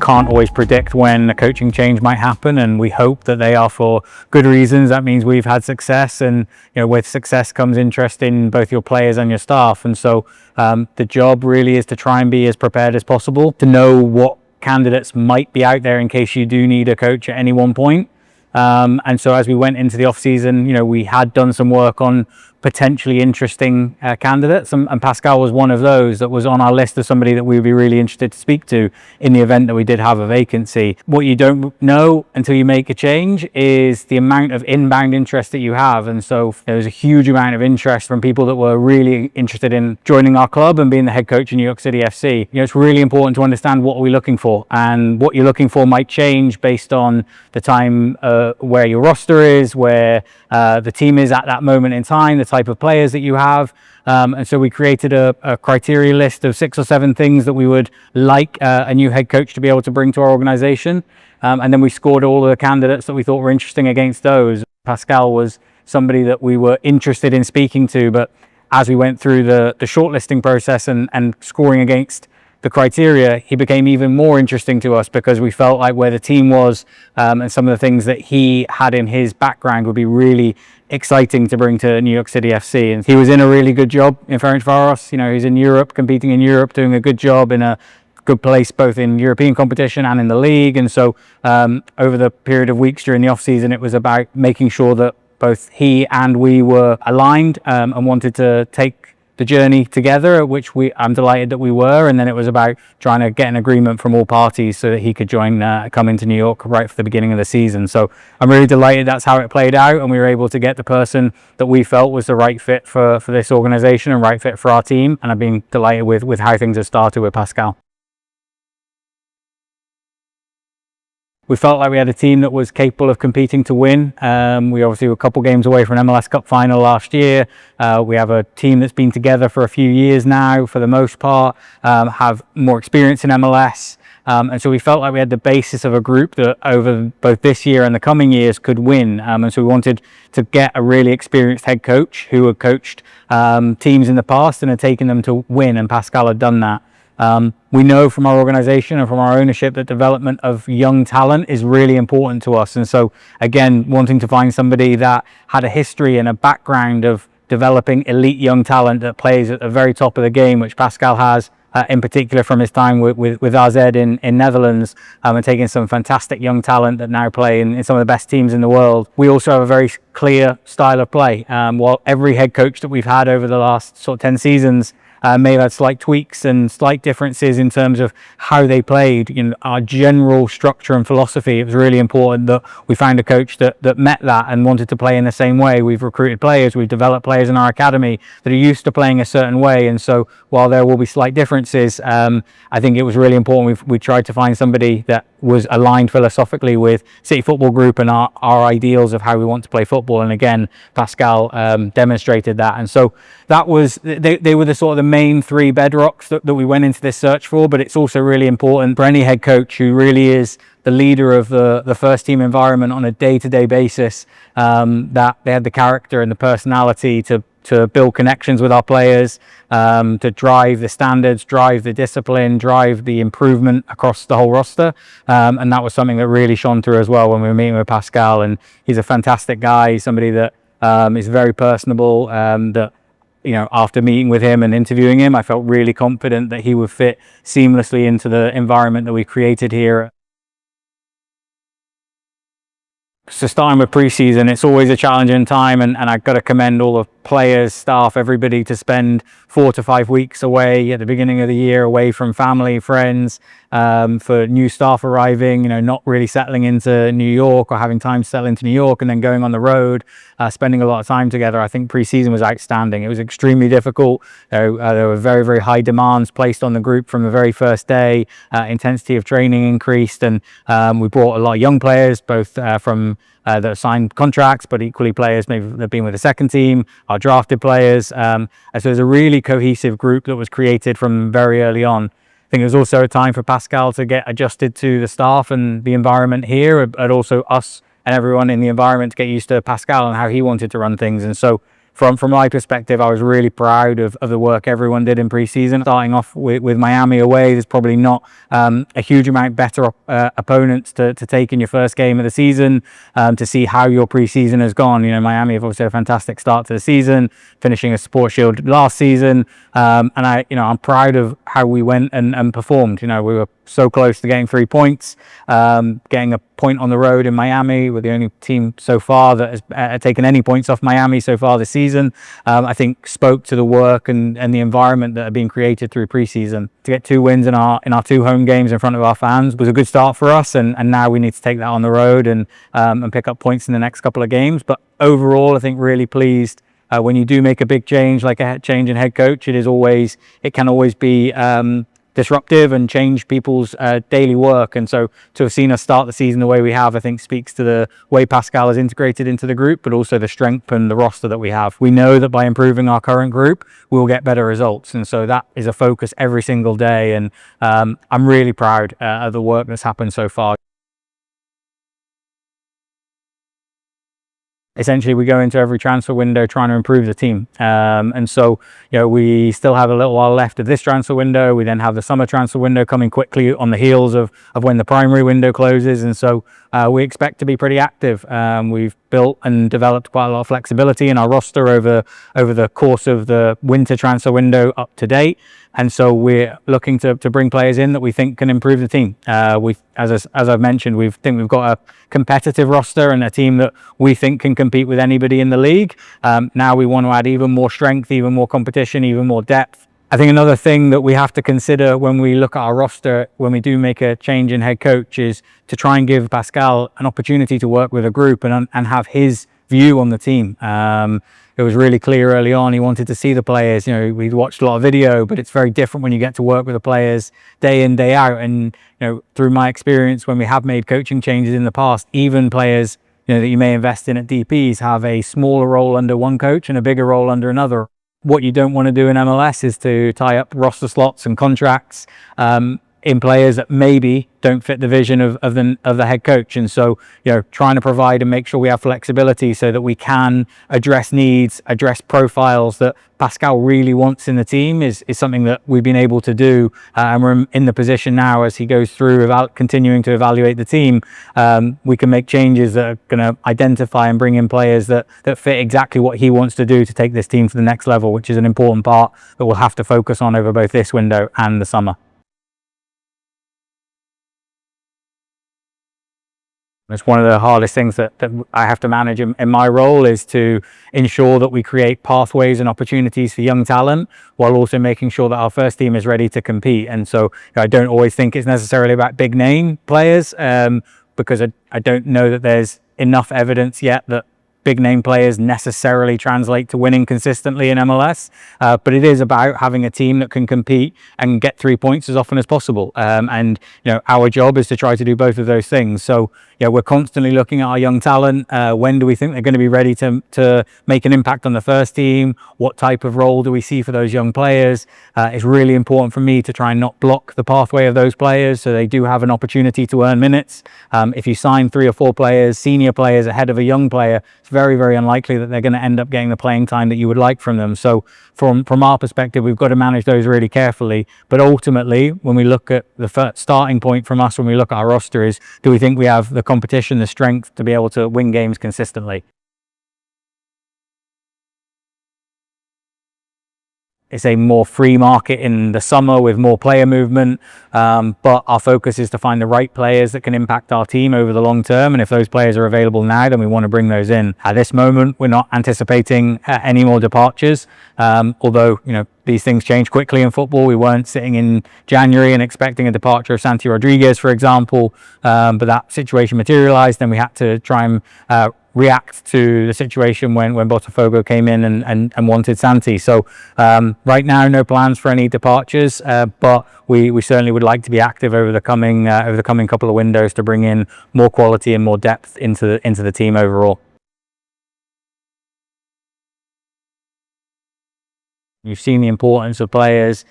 can't always predict when a coaching change might happen, and we hope that they are for good reasons. That means we've had success, and with success comes interest in both your players and your staff. And so the job really is to try and be as prepared as possible, to know what candidates might be out there in case you do need a coach at any one point. And so as we went into the off season, we had done some work on potentially interesting candidates, and Pascal was one of those that was on our list of somebody that we would be really interested to speak to in the event that we did have a vacancy. What you don't know until you make a change is the amount of inbound interest that you have, and so there was a huge amount of interest from people that were really interested in joining our club and being the head coach in New York City FC. It's really important to understand what are we looking for, and what you're looking for might change based on the time where your roster is, where the team is at that moment in time, the type of players that you have. And so we created a criteria list of 6 or 7 things that we would like a new head coach to be able to bring to our organization. And then we scored all of the candidates that we thought were interesting against those. Pascal was somebody that we were interested in speaking to, but as we went through the shortlisting process and scoring against the criteria, he became even more interesting to us, because we felt like where the team was and some of the things that he had in his background would be really exciting to bring to New York City FC. And he was in a really good job in Ferencvaros. He's in Europe, competing in Europe, doing a good job in a good place both in European competition and in the league. And so over the period of weeks during the off season, it was about making sure that both he and we were aligned and wanted to take the journey together, which I'm delighted that we were. And then it was about trying to get an agreement from all parties so that he could come into New York right for the beginning of the season. So I'm really delighted that's how it played out, and we were able to get the person that we felt was the right fit for this organization and right fit for our team. And I've been delighted with how things have started with Pascal. We felt like we had a team that was capable of competing to win. We obviously were a couple games away from an MLS Cup final last year. We have a team that's been together for a few years now, for the most part, have more experience in MLS. And so we felt like we had the basis of a group that over both this year and the coming years could win. And so we wanted to get a really experienced head coach who had coached teams in the past and had taken them to win, and Pascal had done that. We know from our organization and from our ownership that development of young talent is really important to us. And so again, wanting to find somebody that had a history and a background of developing elite young talent that plays at the very top of the game, which Pascal has, in particular from his time with AZ in Netherlands, and taking some fantastic young talent that now play in some of the best teams in the world. We also have a very clear style of play. While every head coach that we've had over the last sort of 10 seasons may have had slight tweaks and slight differences in terms of how they played, our general structure and philosophy, it was really important that we found a coach that met that and wanted to play in the same way. We've recruited players, we've developed players in our academy that are used to playing a certain way. And so while there will be slight differences, I think it was really important we tried to find somebody that was aligned philosophically with City Football Group and our ideals of how we want to play football. And again, Pascal demonstrated that. And so that was, they were the sort of the main 3 bedrocks that we went into this search for. But it's also really important for any head coach who really is the leader of the first team environment on a day-to-day basis, that they had the character and the personality to build connections with our players, to drive the standards, drive the discipline, drive the improvement across the whole roster. And that was something that really shone through as well when we were meeting with Pascal. And he's a fantastic guy, somebody that is very personable, that after meeting with him and interviewing him, I felt really confident that he would fit seamlessly into the environment that we created here. So starting with pre-season, it's always a challenging time, and I've got to commend all the players, staff, everybody to spend 4 to 5 weeks away at the beginning of the year, away from family, friends, for new staff arriving, not really settling into New York or having time to settle into New York and then going on the road, spending a lot of time together. I think pre-season was outstanding. It was extremely difficult. There were very, very high demands placed on the group from the very first day. Intensity of training increased, and we brought a lot of young players, both from that signed contracts, but equally players maybe that have been with the second team, our drafted players. And so there's a really cohesive group that was created from very early on. I think it was also a time for Pascal to get adjusted to the staff and the environment here, but also us and everyone in the environment to get used to Pascal and how he wanted to run things. And so from my perspective, I was really proud of the work everyone did in preseason. Starting off with Miami away, there's probably not a huge amount better opponents to take in your first game of the season, to see how your preseason has gone. You know, Miami have obviously had a fantastic start to the season, finishing a Sports Shield last season, and I'm proud of how we went and performed. You know, we were so close to getting 3 points, getting a point on the road in Miami. We're the only team so far that has taken any points off Miami so far this season. I think spoke to the work and the environment that had been created through preseason. To get 2 wins in our 2 home games in front of our fans was a good start for us, and now we need to take that on the road and pick up points in the next couple of games. But overall, I think really pleased. When you do make a big change, like a change in head coach, it can always be disruptive and change people's daily work. And so to have seen us start the season the way we have, I think speaks to the way Pascal is integrated into the group, but also the strength and the roster that we have. We know that by improving our current group, we'll get better results. And so that is a focus every single day. And I'm really proud of the work that's happened so far. Essentially, we go into every transfer window trying to improve the team. And so, we still have a little while left of this transfer window. We then have the summer transfer window coming quickly on the heels of when the primary window closes. And so we expect to be pretty active. We've built and developed quite a lot of flexibility in our roster over the course of the winter transfer window up to date. And so we're looking to bring players in that we think can improve the team. As I've mentioned, we've got a competitive roster and a team that we think can compete with anybody in the league. Now we want to add even more strength, even more competition, even more depth. I think another thing that we have to consider when we look at our roster, when we do make a change in head coach, is to try and give Pascal an opportunity to work with a group and have his view on the team. It was really clear early on he wanted to see the players. We watched a lot of video, but it's very different when you get to work with the players day in, day out. And through my experience, when we have made coaching changes in the past, even players that you may invest in at DPs have a smaller role under one coach and a bigger role under another. What you don't want to do in MLS is to tie up roster slots and contracts in players that maybe don't fit the vision of the head coach. And so, trying to provide and make sure we have flexibility so that we can address needs, address profiles that Pascal really wants in the team is something that we've been able to do. And we're in the position now, as he goes through continuing to evaluate the team, we can make changes that are going to identify and bring in players that fit exactly what he wants to do to take this team to the next level, which is an important part that we'll have to focus on over both this window and the summer. It's one of the hardest things that I have to manage in my role, is to ensure that we create pathways and opportunities for young talent while also making sure that our first team is ready to compete. And so I don't always think it's necessarily about big name players, because I don't know that there's enough evidence yet that big name players necessarily translate to winning consistently in MLS, but it is about having a team that can compete and get 3 points as often as possible. And our job is to try to do both of those things. So we're constantly looking at our young talent. When do we think they're going to be ready to make an impact on the first team? What type of role do we see for those young players? It's really important for me to try and not block the pathway of those players, so they do have an opportunity to earn minutes. If you sign 3 or 4 players, senior players, ahead of a young player, it's very, very unlikely that they're going to end up getting the playing time that you would like from them. So from our perspective, we've got to manage those really carefully. But ultimately, when we look at the first starting point from us, when we look at our roster, is do we think we have the competition, the strength to be able to win games consistently? It's a more free market in the summer with more player movement, but our focus is to find the right players that can impact our team over the long term. And if those players are available now, then we want to bring those in. At this moment, we're not anticipating any more departures, although these things change quickly in football. We weren't sitting in January and expecting a departure of Santi Rodriguez, for example, but that situation materialized, and we had to try and react to the situation when Botafogo came in and wanted Santi. So right now, no plans for any departures, but we certainly would like to be active over the coming couple of windows to bring in more quality and more depth into the team overall. You've seen the importance of players,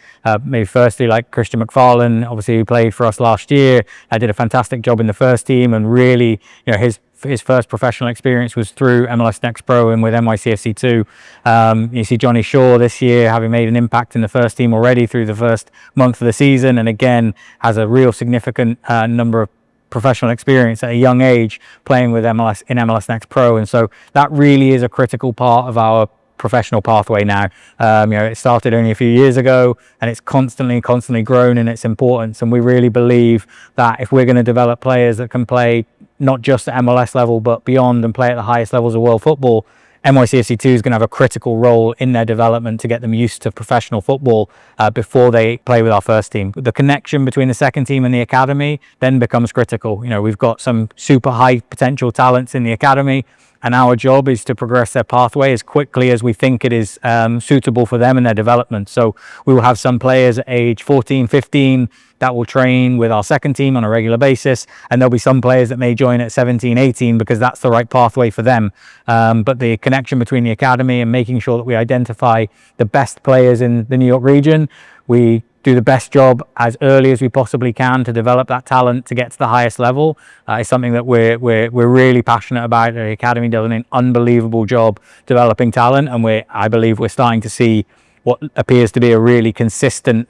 maybe firstly like Christian McFarlane, obviously who played for us last year, did a fantastic job in the first team, and really his his first professional experience was through MLS Next Pro and with NYCFC2. You see Johnny Shaw this year having made an impact in the first team already through the first month of the season, and again has a real significant number of professional experience at a young age playing with MLS Next Pro. And so that really is a critical part of our professional pathway now. It started only a few years ago, and it's constantly grown in its importance. And we really believe that if we're going to develop players that can play not just at MLS level but beyond and play at the highest levels of world football, NYCFC2 is going to have a critical role in their development to get them used to professional football before they play with our first team. The connection between the second team and the academy then becomes critical. We've got some super high potential talents in the academy, and our job is to progress their pathway as quickly as we think it is suitable for them and their development. So we will have some players at age 14, 15 that will train with our second team on a regular basis, and there'll be some players that may join at 17, 18 because that's the right pathway for them. But the connection between the academy and making sure that we identify the best players in the New York region, we do the best job as early as we possibly can to develop that talent to get to the highest level. It's something that we're really passionate about. The academy does an unbelievable job developing talent, and I believe we're starting to see what appears to be a really consistent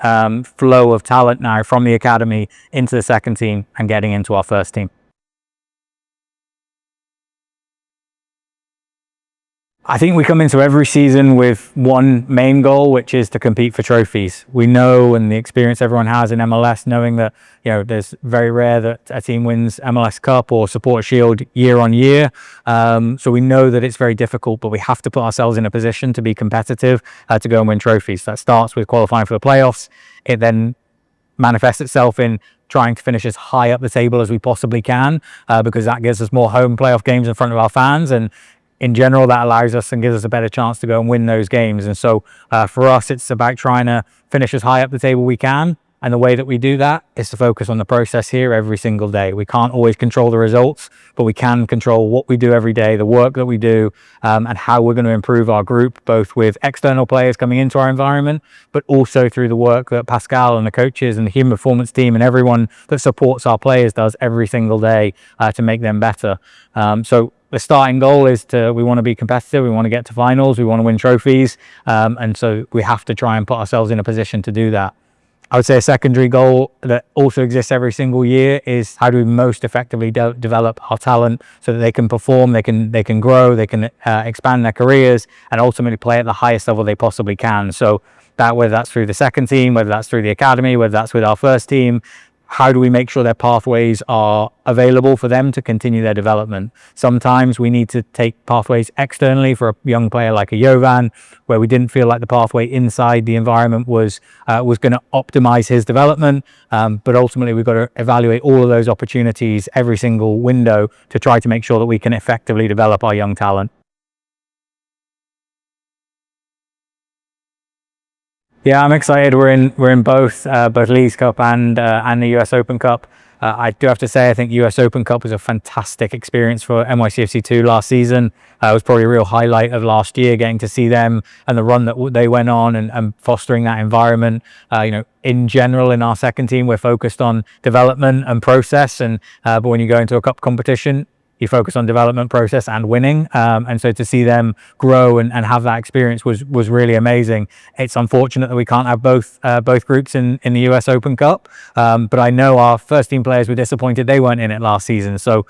flow of talent now from the academy into the second team and getting into our first team. I think we come into every season with one main goal, which is to compete for trophies. We know, and the experience everyone has in MLS, knowing that there's very rare that a team wins MLS Cup or Supporter Shield year on year. So we know that it's very difficult, but we have to put ourselves in a position to be competitive, to go and win trophies. That starts with qualifying for the playoffs. It then manifests itself in trying to finish as high up the table as we possibly can, because that gives us more home playoff games in front of our fans, and in general, that allows us and gives us a better chance to go and win those games. And so for us, it's about trying to finish as high up the table we can. And the way that we do that is to focus on the process here every single day. We can't always control the results, but we can control what we do every day, the work that we do, and how we're going to improve our group, both with external players coming into our environment, but also through the work that Pascal and the coaches and the human performance team and everyone that supports our players does every single day to make them better. So the starting goal is we want to be competitive, we want to get to finals, we want to win trophies, and so we have to try and put ourselves in a position to do that. I would say a secondary goal that also exists every single year is how do we most effectively develop our talent so that they can perform, they can grow, they can expand their careers, and ultimately play at the highest level they possibly can. So that, whether that's through the second team, whether that's through the academy, whether that's with our first team, how do we make sure their pathways are available for them to continue their development? Sometimes we need to take pathways externally for a young player like a Jovan, where we didn't feel like the pathway inside the environment was going to optimize his development. But ultimately, we've got to evaluate all of those opportunities every single window to try to make sure that we can effectively develop our young talent. Yeah, I'm excited. We're in both Leagues Cup and the US Open Cup. I do have to say, I think US Open Cup was a fantastic experience for NYCFC2 last season. It was probably a real highlight of last year, getting to see them and the run that they went on and fostering that environment. In general, in our second team, we're focused on development and process, but when you go into a cup competition, you focus on development, process, and winning. And so to see them grow and have that experience was really amazing. It's unfortunate that we can't have both groups in the US Open Cup. But I know our first team players were disappointed they weren't in it last season. So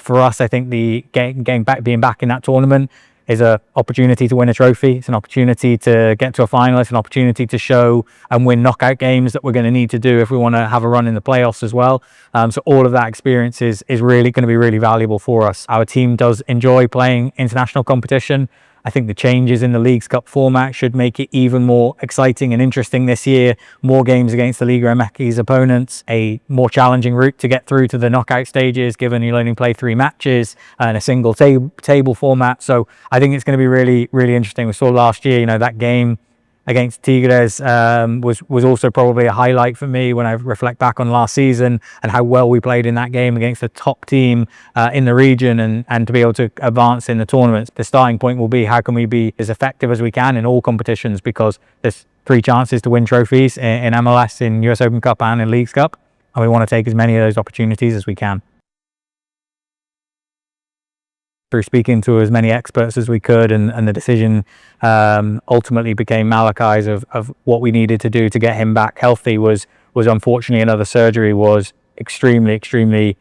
for us, I think the being back in that tournament is an opportunity to win a trophy. It's an opportunity to get to a final. It's an opportunity to show and win knockout games that we're going to need to do if we want to have a run in the playoffs as well. So all of that experience is really going to be really valuable for us. Our team does enjoy playing international competition. I think the changes in the Leagues Cup format should make it even more exciting and interesting this year. More games against the Liga MX's opponents, a more challenging route to get through to the knockout stages, given you'll only play 3 matches and a single table format. So I think it's going to be really, really interesting. We saw last year, that game against Tigres was also probably a highlight for me when I reflect back on last season and how well we played in that game against the top team in the region, and to be able to advance in the tournaments. The starting point will be how can we be as effective as we can in all competitions, because there's 3 chances to win trophies in MLS, in US Open Cup and in Leagues Cup, and we want to take as many of those opportunities as we can. through speaking to as many experts as we could, and the decision ultimately became Malachi's of what we needed to do to get him back healthy was unfortunately another surgery. Was extremely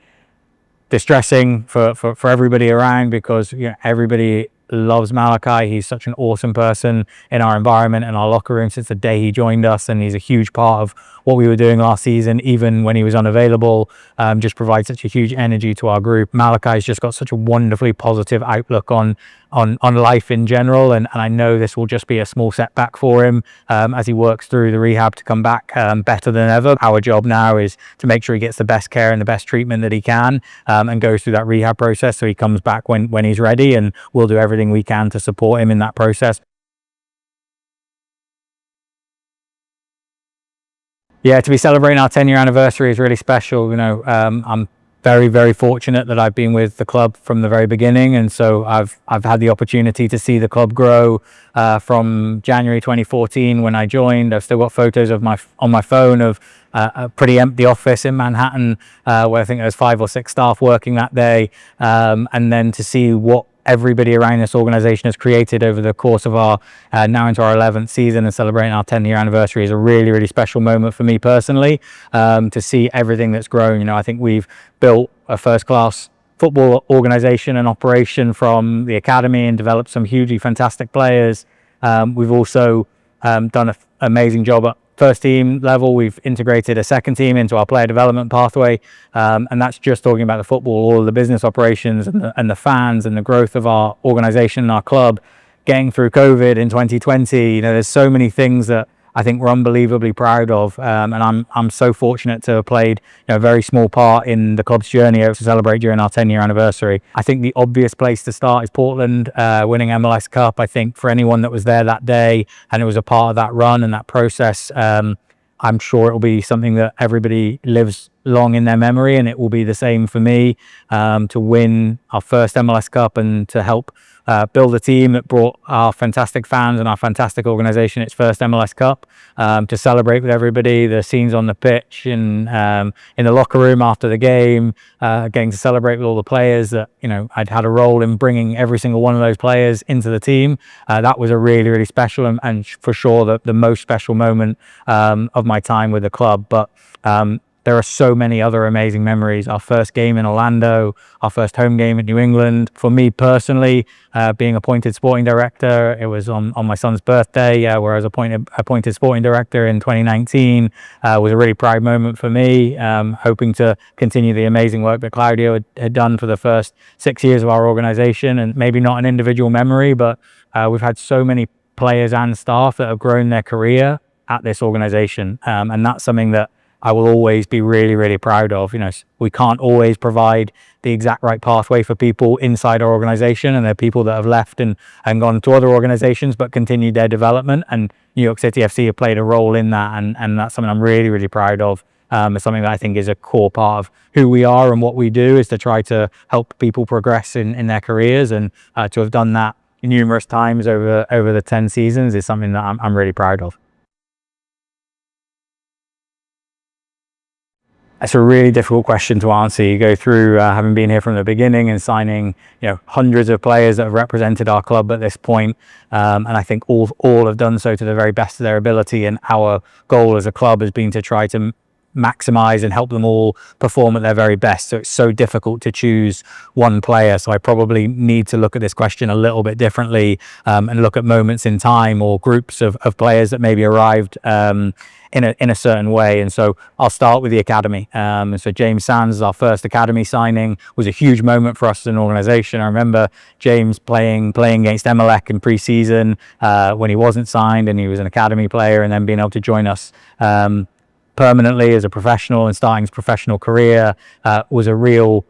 distressing for everybody around, because everybody loves Malachi. He's such an awesome person in our environment and our locker room since the day he joined us, and he's a huge part of what we were doing last season, even when he was unavailable. Just provides such a huge energy to our group. Malachi's just got such a wonderfully positive outlook on life in general, and I know this will just be a small setback for him as he works through the rehab to come back better than ever. Our job now is to make sure he gets the best care and the best treatment that he can, and goes through that rehab process so he comes back when he's ready, and we'll do everything we can to support him in that process. Yeah, to be celebrating our 10-year anniversary is really special. I'm very fortunate that I've been with the club from the very beginning, and so I've had the opportunity to see the club grow from January 2014 when I joined. I've still got photos on my phone of a pretty empty office in Manhattan, where I think there was 5 or 6 staff working that day, and then to see what everybody around this organization has created over the course of our now into our 11th season and celebrating our 10-year anniversary is a really special moment for me personally, to see everything that's grown. I think we've built a first-class football organization and operation from the academy and developed some hugely fantastic players. We've also done an amazing job at first team level. We've integrated a second team into our player development pathway, and that's just talking about the football. All of the business operations and the fans and the growth of our organization and our club. Getting through COVID in 2020, there's so many things that I think we're unbelievably proud of, and I'm so fortunate to have played a very small part in the club's journey to celebrate during our 10-year anniversary. I think the obvious place to start is Portland, winning MLS Cup. I think for anyone that was there that day and it was a part of that run and that process, I'm sure it will be something that everybody lives long in their memory, and it will be the same for me, to win our first MLS Cup and to help build a team that brought our fantastic fans and our fantastic organization its first MLS Cup, to celebrate with everybody, the scenes on the pitch and in the locker room after the game, getting to celebrate with all the players that I'd had a role in bringing every single one of those players into the team. That was a really special and for sure the most special moment of my time with the club. But there are so many other amazing memories. Our first game in Orlando, our first home game in New England. For me personally, being appointed sporting director, it was on my son's birthday, where I was appointed sporting director in 2019. Was a really proud moment for me, hoping to continue the amazing work that Claudio had done for the first 6 years of our organization. And maybe not an individual memory, but we've had so many players and staff that have grown their career at this organization, and that's something that I will always be really proud of. We can't always provide the exact right pathway for people inside our organization, and there are people that have left and gone to other organizations but continued their development, and New York City FC have played a role in that, and that's something I'm really proud of. It's something that I think is a core part of who we are and what we do, is to try to help people progress in their careers, and to have done that numerous times over the 10 seasons is something that I'm really proud of. It's a really difficult question to answer. You go through having been here from the beginning and signing, hundreds of players that have represented our club at this point, and I think all have done so to the very best of their ability. And our goal as a club has been to try to maximize and help them all perform at their very best. So it's so difficult to choose one player. So I probably need to look at this question a little bit differently, and look at moments in time or groups of players that maybe arrived in a certain way. And so I'll start with the academy. So James Sands, our first academy signing, was a huge moment for us as an organization. I remember James playing against Emelec in pre-season when he wasn't signed and he was an academy player, and then being able to join us permanently as a professional and starting his professional career was a real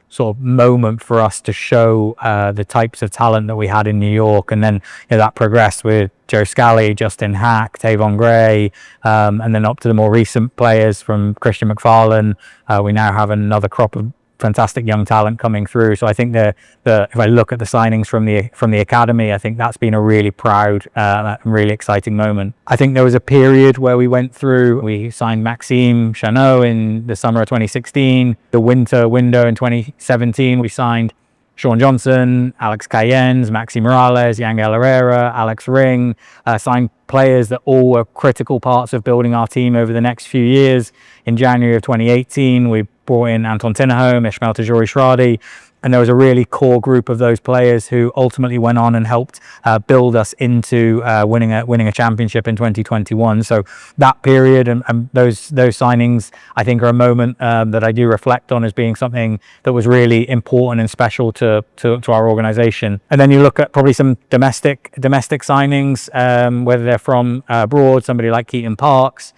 sort of moment for us to show the types of talent that we had in New York. And then that progressed with Joe Scally, Justin Hack, Tavon Gray, and then up to the more recent players from Christian McFarlane. We now have another crop of fantastic young talent coming through. So I think if I look at the signings from the academy, I think that's been a really proud and really exciting moment. I think there was a period where we signed Maxime Chanot in the summer of 2016. The winter window in 2017, we signed Sean Johnson, Alex Cayens, Maxi Morales, Yangel Herrera, Alex Ring, signed players that all were critical parts of building our team over the next few years. In January of 2018, we brought in Anton Tinnerholm, Ismail Tajori-Shradi, and there was a really core group of those players who ultimately went on and helped build us into winning a championship in 2021. So that period and those signings, I think, are a moment that I do reflect on as being something that was really important and special to our organisation. And then you look at probably some domestic signings, whether they're from abroad, somebody like Keaton Parks,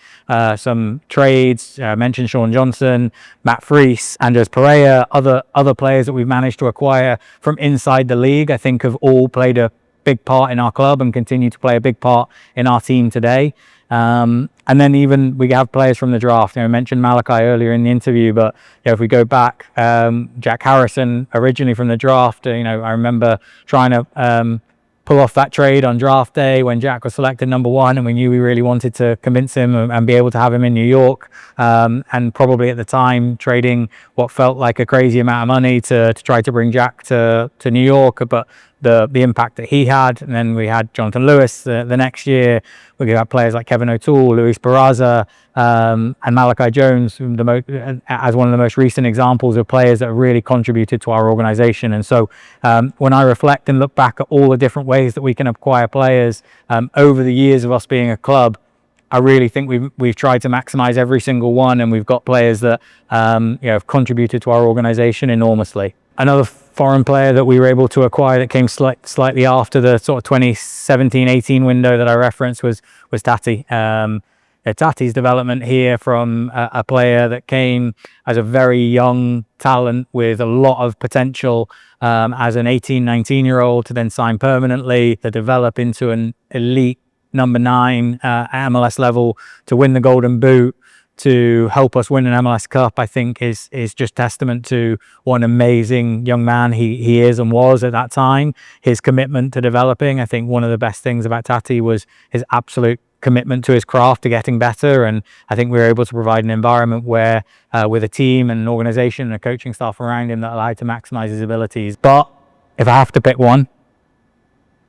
some trades, mentioned Sean Johnson, Matt Fries, Andres Pereira, other players that we've managed to acquire from inside the league, I think have all played a big part in our club and continue to play a big part in our team today. And then even we have players from the draft. You know, I mentioned Malachi earlier in the interview, but you know, if we go back, Jack Harrison originally from the draft, you know, I remember trying to pull off that trade on draft day when Jack was selected #1, and we knew we really wanted to convince him and be able to have him in New York, and probably at the time trading what felt like a crazy amount of money to try to bring Jack to New York, but the impact that he had. And then we had Jonathan Lewis the next year. We had players like Kevin O'Toole, Luis Barraza, and Malachi Jones as one of the most recent examples of players that have really contributed to our organisation. And so when I reflect and look back at all the different ways that we can acquire players over the years of us being a club, I really think we've tried to maximise every single one, and we've got players that you know, have contributed to our organisation enormously. Another foreign player that we were able to acquire that came slightly after the sort of 2017-18 window that I referenced was Tati. Tati's development here from a player that came as a very young talent with a lot of potential as an 18-19-year-old to then sign permanently, to develop into an elite #9 at MLS level, to win the Golden Boot, to help us win an MLS Cup, I think is just testament to what an amazing young man he is and was at that time. His commitment to developing, I think one of the best things about Tati was his absolute commitment to his craft, to getting better. And I think we were able to provide an environment where with a team and an organisation and a coaching staff around him that allowed to maximise his abilities. But if I have to pick one,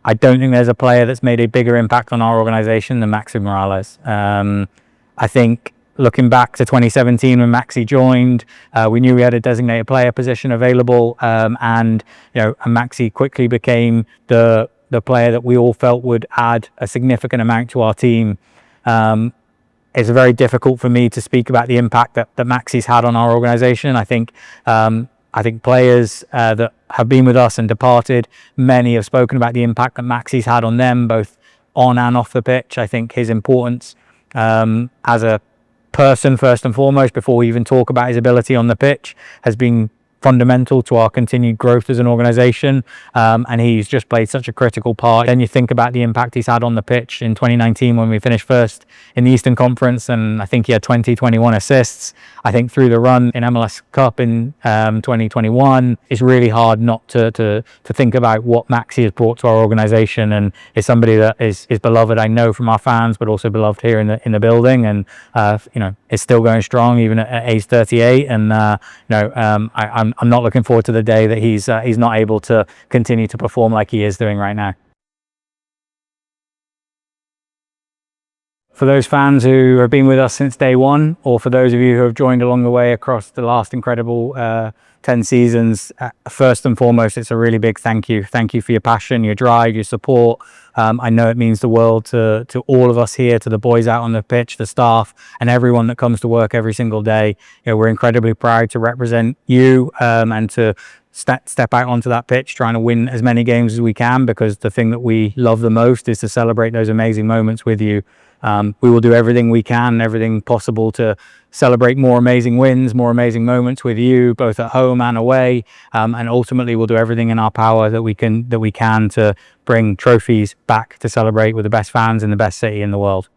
I don't think there's a player that's made a bigger impact on our organisation than Maxi Morales. I think looking back to 2017 when Maxi joined, we knew we had a designated player position available, and you know, Maxi quickly became the player that we all felt would add a significant amount to our team. It's very difficult for me to speak about the impact that Maxi's had on our organisation. I think players that have been with us and departed, many have spoken about the impact that Maxi's had on them, both on and off the pitch. I think his importance as a person, first and foremost, before we even talk about his ability on the pitch, has been fundamental to our continued growth as an organisation, and he's just played such a critical part. Then you think about the impact he's had on the pitch in 2019 when we finished first in the Eastern Conference, and I think he had 21 assists. I think through the run in MLS Cup in 2021, it's really hard not to think about what Maxi has brought to our organisation, and is somebody that is beloved, I know, from our fans, but also beloved here in the building, and you know, is still going strong even at age 38. And you know, I'm not looking forward to the day that he's not able to continue to perform like he is doing right now. For those fans who have been with us since day one, or for those of you who have joined along the way across the last incredible 10 seasons, first and foremost, it's a really big thank you. Thank you for your passion, your drive, your support. I know it means the world to all of us here, to the boys out on the pitch, the staff, and everyone that comes to work every single day. You know, we're incredibly proud to represent you and to step out onto that pitch trying to win as many games as we can, because the thing that we love the most is to celebrate those amazing moments with you. We will do everything we can, everything possible to celebrate more amazing wins, more amazing moments with you, both at home and away. And ultimately, we'll do everything in our power that we can to bring trophies back to celebrate with the best fans in the best city in the world.